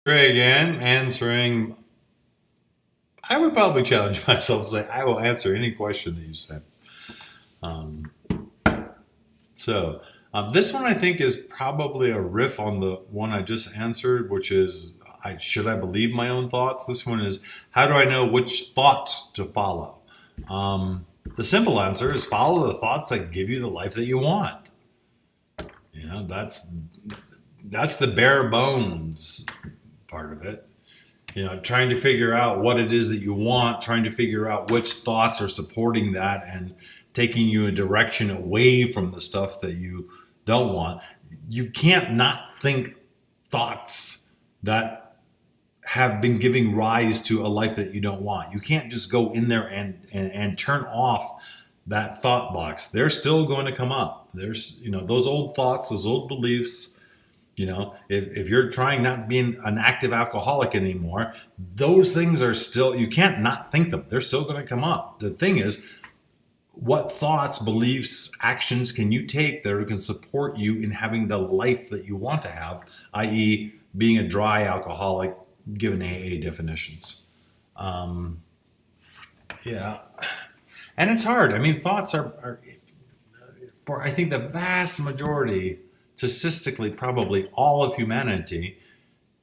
Ray again, answering. I would probably challenge myself to say I will answer any question that you send. Um, this one I think is probably a riff on the one I just answered, which is should I believe my own thoughts? This one is how do I know which thoughts to follow? The simple answer is follow the thoughts that give you the life that you want. You know, that's the bare bones part of it. You know, trying to figure out what it is that you want, trying to figure out which thoughts are supporting that and taking you a direction away from the stuff that you don't want. You can't not think thoughts that have been giving rise to a life that you don't want. You can't just go in there and turn off that thought box. They're still going to come up. There's, those old thoughts, those old beliefs. If you're trying not being an active alcoholic anymore, those things are still, you can't not think them. They're still going to come up. The thing is, what thoughts, beliefs, actions can you take that can support you in having the life that you want to have, i.e., being a dry alcoholic, given AA definitions? Yeah. And it's hard. I mean, thoughts are for, I think, the vast majority, statistically, probably all of humanity,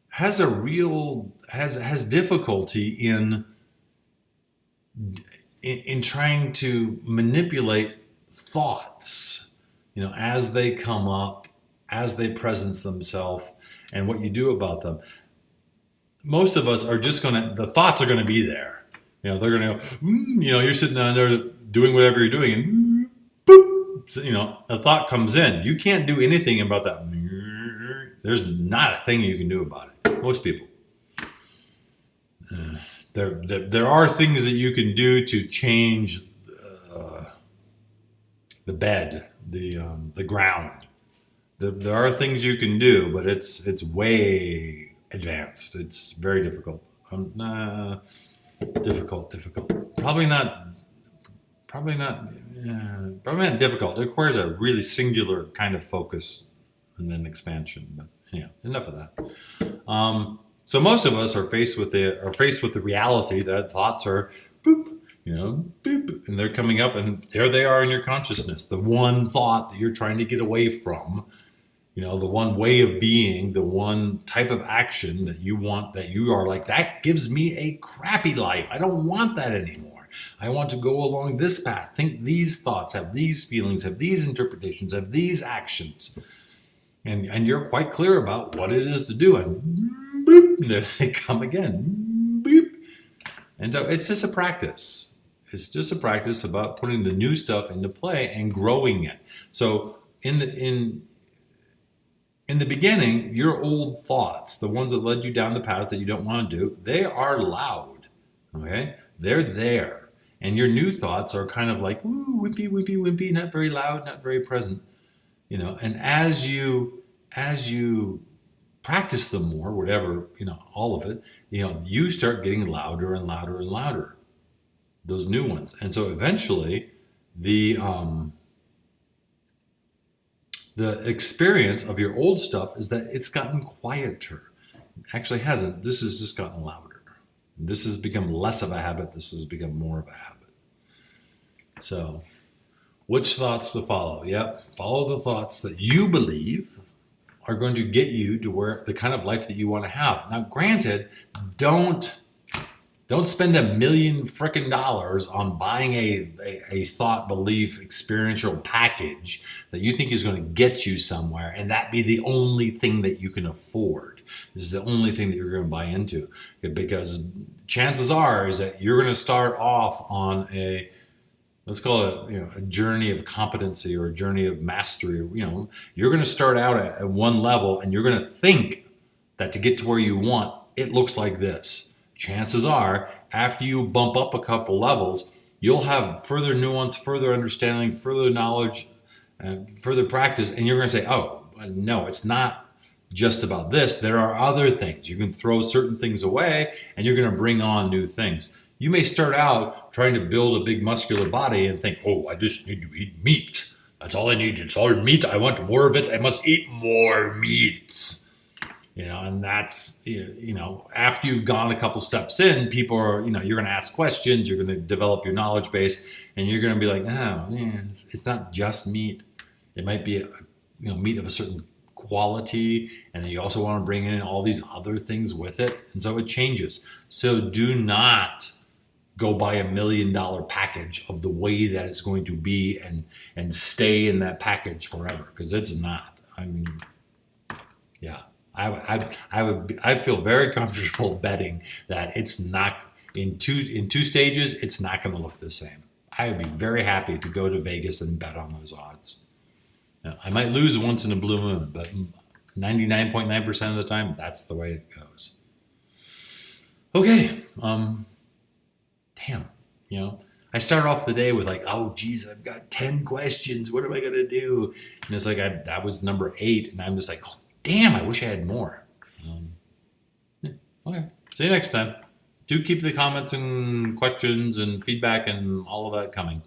has difficulty in trying to manipulate thoughts, as they come up, as they presence themselves, and what you do about them. Most of us are just the thoughts are gonna be there. They're gonna go, you're sitting down there doing whatever you're doing, and boop, so, a thought comes in. You can't do anything about that. There's not a thing you can do about it. Most people. There are things that you can do to change the bed, the ground. There are things you can do, but it's way advanced. It's very difficult. Difficult. Probably not difficult. It requires a really singular kind of focus and then expansion. But enough of that. So most of us are faced with the reality that thoughts are boop, boop, and they're coming up, and there they are in your consciousness. The one thought that you're trying to get away from, the one way of being, the one type of action that you want, that you are like, that gives me a crappy life. I don't want that anymore. I want to go along this path, think these thoughts, have these feelings, have these interpretations, have these actions. And you're quite clear about what it is to do. And boop, there they come again. Boop. And so it's just a practice. It's just a practice about putting the new stuff into play and growing it. So in the beginning, your old thoughts, the ones that led you down the paths that you don't want to do, they are loud. Okay? They're there. And your new thoughts are kind of like, ooh, wimpy, wimpy, wimpy, not very loud, not very present. And as you practice them more, whatever, all of it, you start getting louder and louder and louder, those new ones. And so eventually the experience of your old stuff is that it's gotten quieter. It actually hasn't. This has just gotten louder. This has become less of a habit. This has become more of a habit. So, which thoughts to follow? Yep, follow the thoughts that you believe are going to get you to where the kind of life that you want to have. Now, granted, don't spend $1 million frickin' dollars on buying a thought, belief, experiential package that you think is going to get you somewhere, and that be the only thing that you can afford. This is the only thing that you're going to buy into, because chances are is that you're going to start off on let's call it a journey of competency or a journey of mastery. You're going to start out at one level, and you're going to think that to get to where you want, it looks like this. Chances are, after you bump up a couple levels, you'll have further nuance, further understanding, further knowledge, further practice, and you're going to say, oh, no, it's not just about this. There are other things. You can throw certain things away, and you're going to bring on new things. You may start out trying to build a big muscular body and think, oh, I just need to eat meat. That's all I need. It's all meat. I want more of it. I must eat more meats. And that's, after you've gone a couple steps in, people are, you're going to ask questions, you're going to develop your knowledge base, and you're going to be like, oh man, it's not just meat. It might be, meat of a certain quality, and then you also want to bring in all these other things with it. And so it changes. So do not go buy $1 million package of the way that it's going to be and stay in that package forever, because it's not. I mean, yeah. I feel very comfortable betting that it's not in two stages. It's not going to look the same. I would be very happy to go to Vegas and bet on those odds. Now, I might lose once in a blue moon, but 99.9% of the time, that's the way it goes. Okay. Damn. I started off the day with like, oh geez, I've got 10 questions. What am I gonna do? And it's like that was number 8, and I'm just like, oh, damn, I wish I had more. Okay. See you next time. Do keep the comments and questions and feedback and all of that coming.